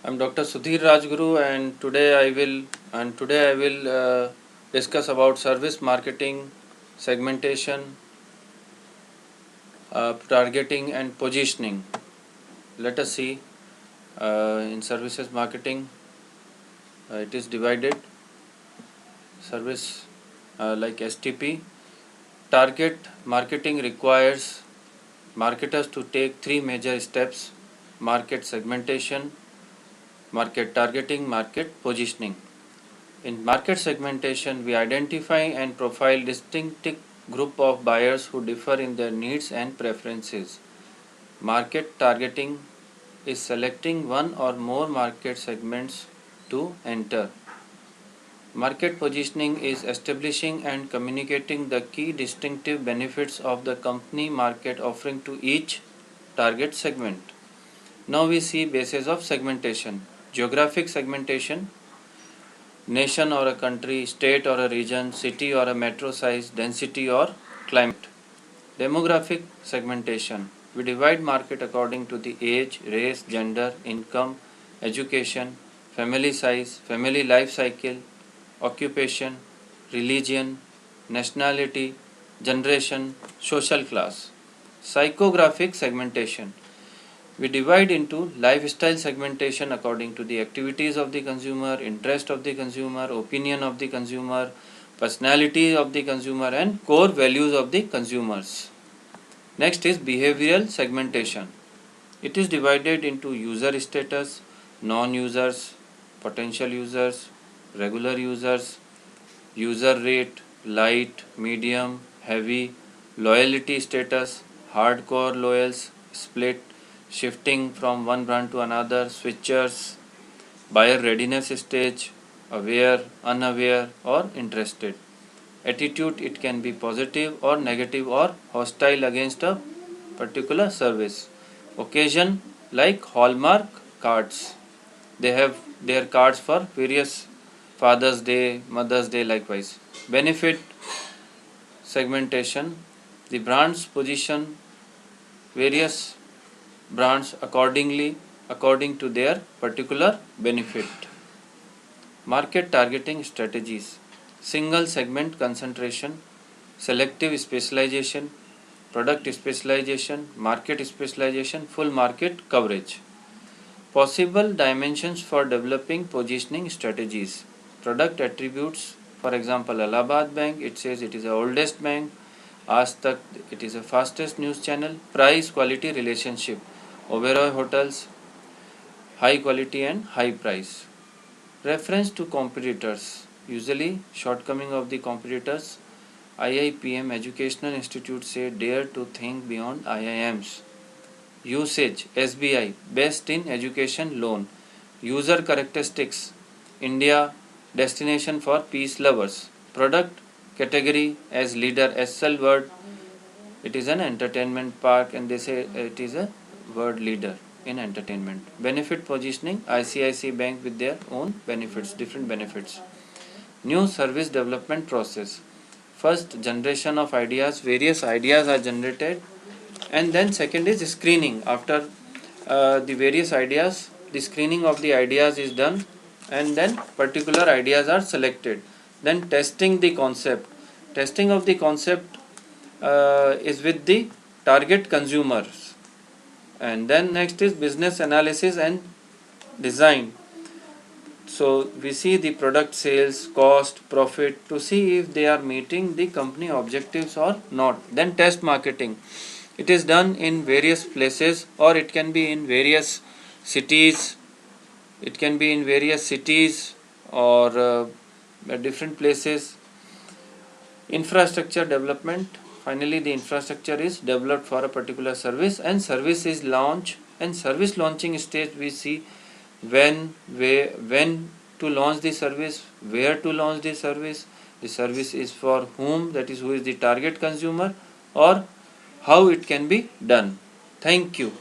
I'm Dr. Sudhir Rajguru, and today I will discuss about service marketing, segmentation, targeting, and positioning. Let us see. In services marketing, it is divided. Service like STP. Target marketing requires marketers to take three major steps: market segmentation, market targeting, market positioning. In market segmentation, we identify and profile distinctive group of buyers who differ in their needs and preferences. Market targeting is selecting one or more market segments to enter. Market positioning is establishing and communicating the key distinctive benefits of the company market offering to each target segment. Now we see basis of segmentation. Geographic segmentation: nation or a country, state or a region, city or a metro size, density or climate. Demographic segmentation: we divide market according to the age, race, gender, income, education, family size, family life cycle, occupation, religion, nationality, generation, social class. Psychographic segmentation: we divide into lifestyle segmentation according to the activities of the consumer, interest of the consumer, opinion of the consumer, personality of the consumer, and core values of the consumers. Next is behavioral segmentation. It is divided into user status, non-users, potential users, regular users, user rate, light, medium, heavy, loyalty status, hardcore loyals, split, shifting from one brand to another, switchers, buyer readiness stage, aware, unaware, or interested. Attitude: it can be positive or negative or hostile against a particular service. Occasion: like Hallmark cards. They have their cards for various Father's Day, Mother's Day, likewise. Benefit segmentation: the brands position various brands according to their particular benefit. Market targeting strategies: single segment concentration, selective specialization, product specialization, market specialization, full market coverage. Possible dimensions for developing positioning strategies: product attributes, for example Allahabad Bank, it says it is the oldest bank. Aaj Tak, it is the fastest news channel. Price quality relationship: Oberoi Hotels, high quality and high price. Reference to competitors: usually shortcoming of the competitors. IIPM Educational Institute say dare to think beyond IIMs. Usage: SBI, best in education loan. User characteristics: India, destination for peace lovers. Product category: as leader, SL word, it is an entertainment park, and they say it is a word leader in entertainment. Benefit positioning: ICICI Bank with their own benefits, different benefits. New service development process: first generation of ideas, various ideas are generated, and then second is screening. After the various ideas, the screening of the ideas is done, and then particular ideas are selected. Then testing the concept. Testing of the concept is with the target consumers. And then next is business analysis and design. So we see the product sales, cost, profit to see if they are meeting the company objectives or not. Then test marketing. It is done in various places, or it can be in various cities. It can be in various cities or different places. Infrastructure development: finally the infrastructure is developed for a particular service, and service is launched. And service launching stage, we see when, where, when to launch the service, where to launch the service is for whom, that is who is the target consumer, or how it can be done. Thank you.